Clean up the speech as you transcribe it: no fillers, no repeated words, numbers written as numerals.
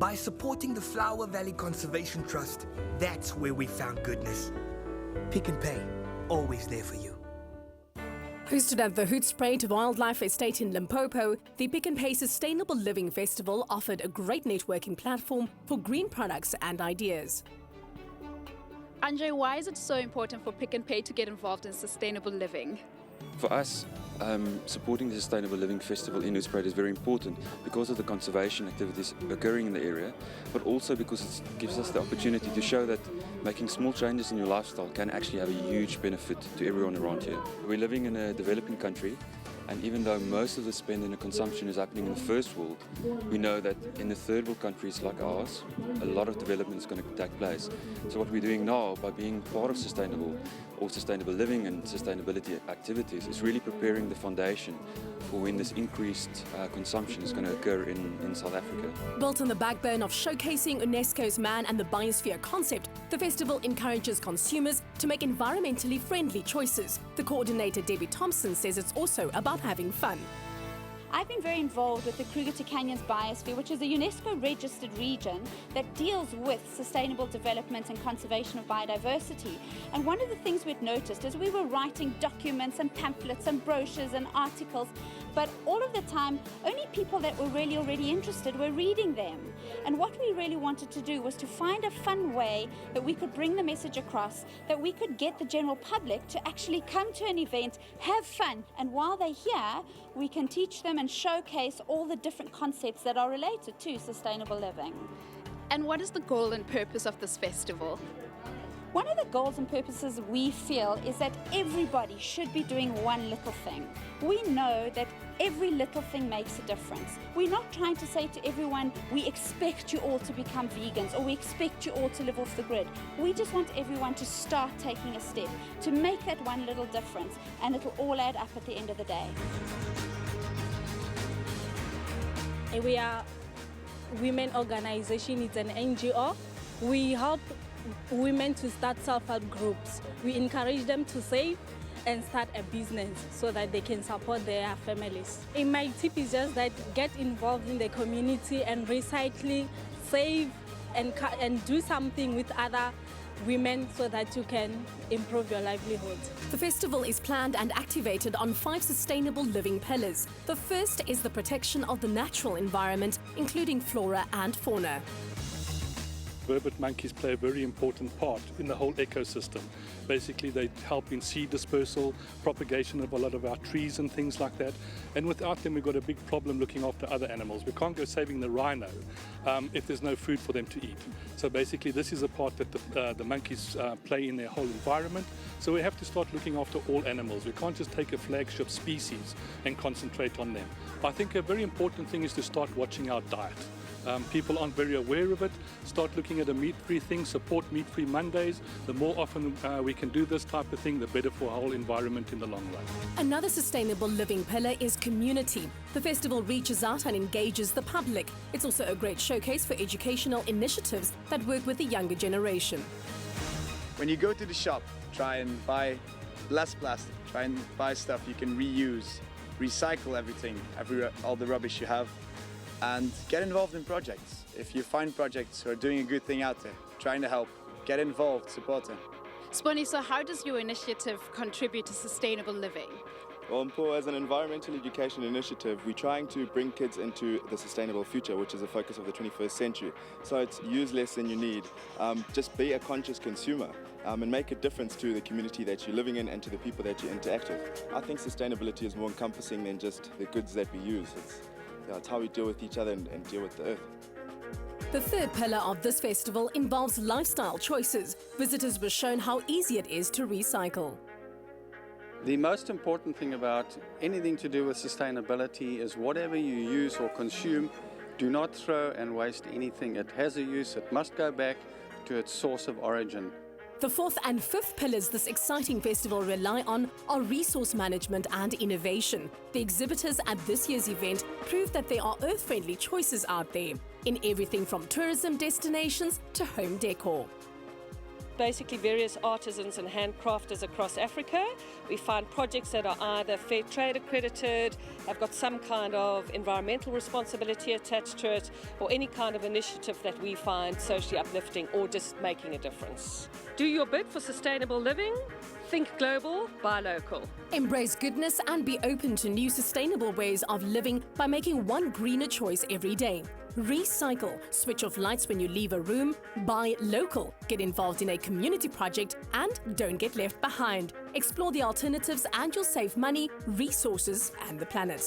By supporting the Flower Valley Conservation Trust, that's where we found goodness. Pick n Pay, always there for you. Hosted at the Hoedspruit Wildlife Estate in Limpopo, the Pick n Pay Sustainable Living Festival offered a great networking platform for green products and ideas. Andre, why is it so important for Pick n Pay to get involved in sustainable living? For us, supporting the Sustainable Living Festival in Hoedspruit is very important because of the conservation activities occurring in the area, but also because it gives us the opportunity to show that making small changes in your lifestyle can actually have a huge benefit to everyone around here. We're living in a developing country, and even though most of the spend and the consumption is happening in the first world, we know that in the third world countries like ours, a lot of development is going to take place. So what we're doing now by being part of sustainable living and sustainability activities is really preparing the foundation for when this increased consumption is going to occur in South Africa. Built on the backbone of showcasing UNESCO's Man and the Biosphere concept, the festival encourages consumers to make environmentally friendly choices. The coordinator, Debbie Thompson, says it's also about having fun. I've been very involved with the Kruger Canyons Biosphere, which is a UNESCO-registered region that deals with sustainable development and conservation of biodiversity. And one of the things we'd noticed is we were writing documents and pamphlets and brochures and articles, but all of the time, only people that were really already interested were reading them. And what we really wanted to do was to find a fun way that we could bring the message across, that we could get the general public to actually come to an event, have fun, and while they're here, we can teach them and showcase all the different concepts that are related to sustainable living. And what is the goal and purpose of this festival? One of the goals and purposes we feel is that everybody should be doing one little thing. We know that every little thing makes a difference. We're not trying to say to everyone, we expect you all to become vegans or we expect you all to live off the grid. We just want everyone to start taking a step, to make that one little difference, and it'll all add up at the end of the day. We are women organization, it's an NGO. We help women to start self-help groups. We encourage them to save and start a business so that they can support their families. And my tip is just that get involved in the community and recycle, save and do something with other women so that you can improve your livelihood. The festival is planned and activated on 5 sustainable living pillars. The first is the protection of the natural environment, including flora and fauna. Vervet monkeys play a very important part in the whole ecosystem. Basically, they help in seed dispersal, propagation of a lot of our trees and things like that. And without them, we've got a big problem looking after other animals. We can't go saving the rhino if there's no food for them to eat. So basically, this is a part that the monkeys play in their whole environment. So we have to start looking after all animals. We can't just take a flagship species and concentrate on them. I think a very important thing is to start watching our diet. People aren't very aware of it. Start looking at a meat-free thing, support meat-free Mondays. The more often we can do this type of thing, the better for our whole environment in the long run. Another sustainable living pillar is community. The festival reaches out and engages the public. It's also a great showcase for educational initiatives that work with the younger generation. When you go to the shop, try and buy less plastic. Try and buy stuff you can reuse, recycle everything, all the rubbish you have. And get involved in projects. If you find projects who are doing a good thing out there, trying to help, get involved, support them. Sponi, so how does your initiative contribute to sustainable living? Well, Mpho, as an environmental education initiative, we're trying to bring kids into the sustainable future, which is the focus of the 21st century. So it's use less than you need. Just be a conscious consumer and make a difference to the community that you're living in and to the people that you interact with. I think sustainability is more encompassing than just the goods that we use. It's how we deal with each other and deal with the earth. The third pillar of this festival involves lifestyle choices. Visitors were shown how easy it is to recycle. The most important thing about anything to do with sustainability is whatever you use or consume, do not throw and waste anything. It has a use, it must go back to its source of origin. The fourth and fifth pillars this exciting festival rely on are resource management and innovation. The exhibitors at this year's event prove that there are earth-friendly choices out there, in everything from tourism destinations to home decor. basically various artisans and handcrafters across Africa. We find projects that are either fair trade accredited, have got some kind of environmental responsibility attached to it, or any kind of initiative that we find socially uplifting or just making a difference. Do your bit for sustainable living. Think global, buy local. Embrace goodness and be open to new sustainable ways of living by making one greener choice every day. Recycle, switch off lights when you leave a room, buy local, get involved in a community project, and don't get left behind. Explore the alternatives and you'll save money, resources, and the planet.